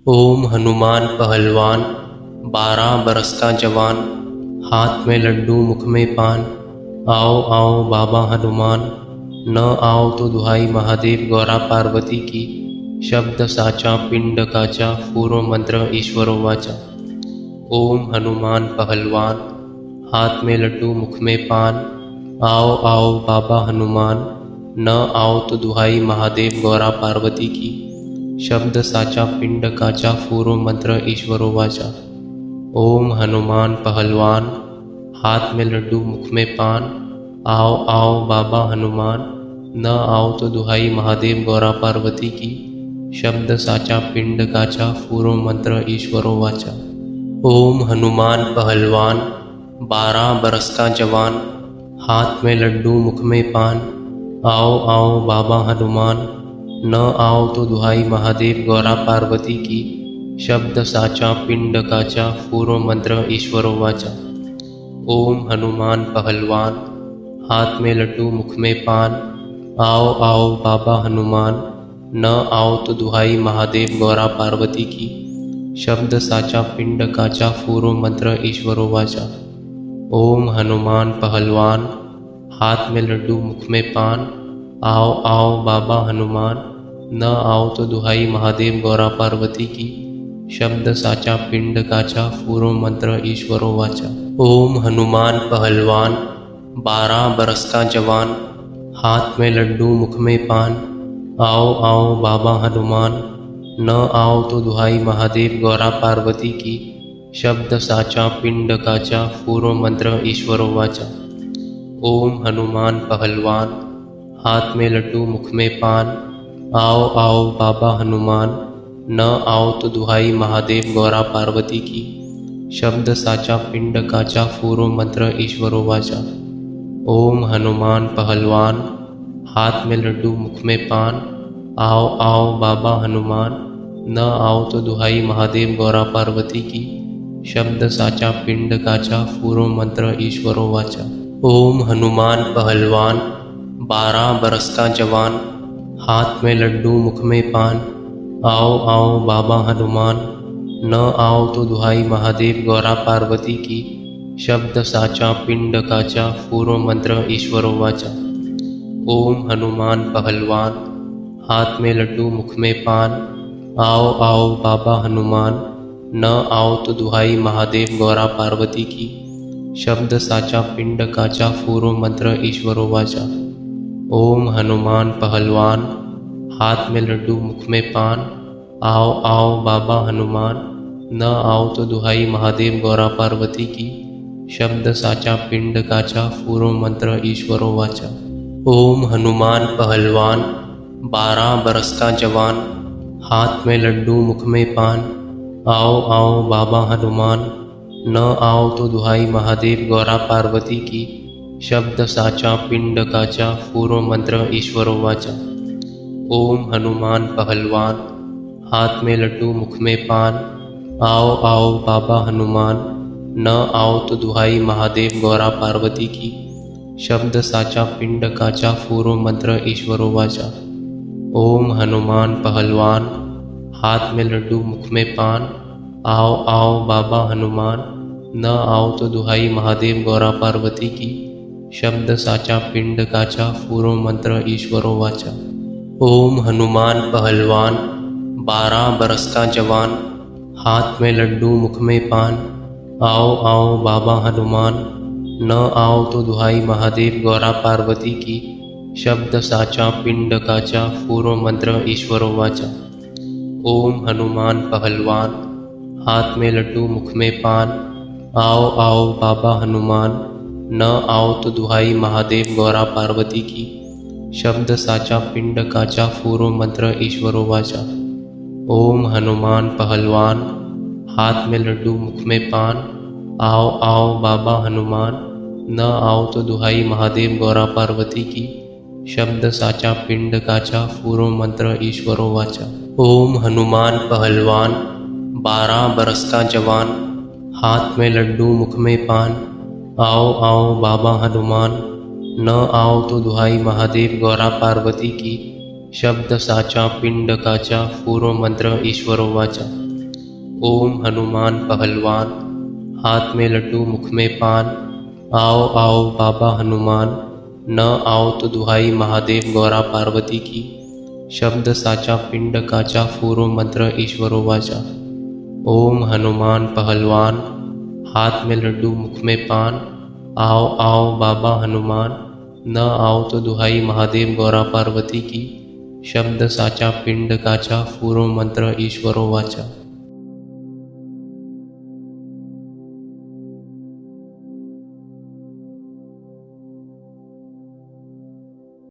ओम हनुमान पहलवान, 12 बरस का जवान, हाथ में लड्डू मुख में पान। आओ आओ बाबा हनुमान, न आओ तो दुहाई महादेव गौरा पार्वती की। शब्द साचा पिंड काचा, पूर्व मंत्र ईश्वरो वाचा। ओम हनुमान पहलवान, हाथ में लड्डू मुख में पान। आओ आओ बाबा हनुमान, न आओ तो दुहाई महादेव गौरा पार्वती की। शब्द साचा पिंड काचा, पूर्व मंत्र ईश्वरो वाचा। ओम हनुमान पहलवान, हाथ में लड्डू मुख में पान। आओ आओ बाबा हनुमान, न आओ तो दुहाई महादेव गौरा पार्वती की। शब्द साचा पिंड काचा, पूर्व मंत्र ईश्वरो वाचा। ओम हनुमान पहलवान, 12 बरस का जवान, हाथ में लड्डू मुख में पान। आओ आओ बाबा हनुमान, न आओ तो दुहाई महादेव गौरा पार्वती की। शब्द साचा पिंड काचा, पूर्व मंत्र ईश्वरो वाचा। ओम हनुमान पहलवान, हाथ में लड्डू मुख में पान। आओ आओ बाबा हनुमान, न आओ तो दुहाई महादेव गौरा पार्वती की। शब्द साचा पिंड काचा, पूर्व मंत्र ईश्वरो वाचा। ओम हनुमान पहलवान, हाथ में लड्डू मुख में पान। आओ आओ बाबा हनुमान, न आओ तो दुहाई महादेव गौरा पार्वती की। शब्द साचा पिंड काचा, पूर्व मंत्र ईश्वरो वाचा। ओम हनुमान पहलवान, 12 बरस का जवान, हाथ में लड्डू मुख में पान। आओ आओ बाबा हनुमान, न आओ तो दुहाई महादेव गौरा पार्वती की। शब्द साचा पिंड काचा, पूर्व मंत्र ईश्वरो वाचा। ओम हनुमान पहलवान, हाथ में लड्डू मुख में पान। आओ आओ बाबा हनुमान, न आओ तो दुहाई महादेव गौरा पार्वती की। शब्द साचा पिंड काचा, पूर्व मंत्र ईश्वरो वाचा। ओम हनुमान पहलवान, हाथ में लड्डू मुख में पान। आओ आओ बाबा हनुमान, न आओ तो दुहाई महादेव गौरा पार्वती की। शब्द साचा पिंड काचा, पूर्व मंत्र ईश्वरो वाचा। ओम हनुमान पहलवान, 12 बरस का जवान, हाथ में लड्डू मुख में पान। आओ आओ बाबा हनुमान, न आओ तो दुहाई महादेव गौरा पार्वती की। शब्द साचा पिंड काचा, पूर्व मंत्र ईश्वरो वाचा। ओम हनुमान पहलवान, हाथ में लड्डू मुख में पान। आओ आओ बाबा हनुमान, न आओ तो दुहाई महादेव गौरा पार्वती की। शब्द साचा पिंड काचा, पूर्व मंत्र ईश्वरो वाचा। ओम हनुमान पहलवान, हाथ में लड्डू मुख में पान। आओ आओ बाबा हनुमान, न आओ तो दुहाई महादेव गौरा पार्वती की। शब्द साचा पिंड काचा, पूर्व मंत्र ईश्वरो वाचा। ओम हनुमान पहलवान, 12 बरस का जवान, हाथ में लड्डू मुख में पान। आओ आओ बाबा हनुमान, न आओ तो दुहाई महादेव गौरा पार्वती की। शब्द साचा पिंड काचा, पूर्व मंत्र ईश्वरो वाचा। ओम हनुमान पहलवान, हाथ में लड्डू मुख में पान। आओ आओ बाबा हनुमान, न आओ तो दुहाई महादेव गौरा पार्वती की। शब्द साचा पिंड काचा, पूर्व मंत्र ईश्वरो वाचा। ओम हनुमान पहलवान, हाथ में लड्डू मुख में पान। आओ आओ बाबा हनुमान, न आओ तो दुहाई महादेव गौरा पार्वती की। शब्द साचा पिंड काचा, पूर्व मंत्र ईश्वरो वाचा। ओम हनुमान पहलवान, 12 बरस का जवान, हाथ में लड्डू मुख में पान। आओ आओ बाबा हनुमान, न आओ तो दुहाई महादेव गौरा पार्वती की। शब्द साचा पिंड काचा, पूर्व मंत्र ईश्वरो वाचा। ओम हनुमान पहलवान, हाथ में लड्डू मुख में पान। आओ आओ बाबा हनुमान, न आओ तो दुहाई महादेव गौरा पार्वती की। शब्द साचा पिंड काचा, पूर्व मंत्र ईश्वरो वाचा। ओम हनुमान पहलवान, हाथ में लड्डू मुख में पान। आओ आओ बाबा हनुमान, न आओ तो दुहाई महादेव गौरा पार्वती की। शब्द साचा पिंड काचा, पूर्व मंत्र ईश्वरो वाचा। ओम हनुमान पहलवान, 12 बरस का जवान, हाथ में लड्डू मुख में पान। आओ आओ बाबा हनुमान, न आओ तो दुहाई महादेव गौरा पार्वती की। शब्द साचा पिंड काचा, पूर्व मंत्र ईश्वरो वाचा। ओम हनुमान पहलवान, हाथ में लड्डू मुख में पान। आओ आओ बाबा हनुमान, न आओ तो दुहाई महादेव गौरा पार्वती की। शब्द साचा पिंड काचा, फूरो मंत्र ईश्वरो वाचा। ओम हनुमान पहलवान, हाथ में लड्डू मुख में पान। आओ आओ बाबा हनुमान, न आओ तो दुहाई महादेव गौरा पार्वती की। शब्द साचा पिंड काचा, फूरो मंत्र ईश्वरो वाचा।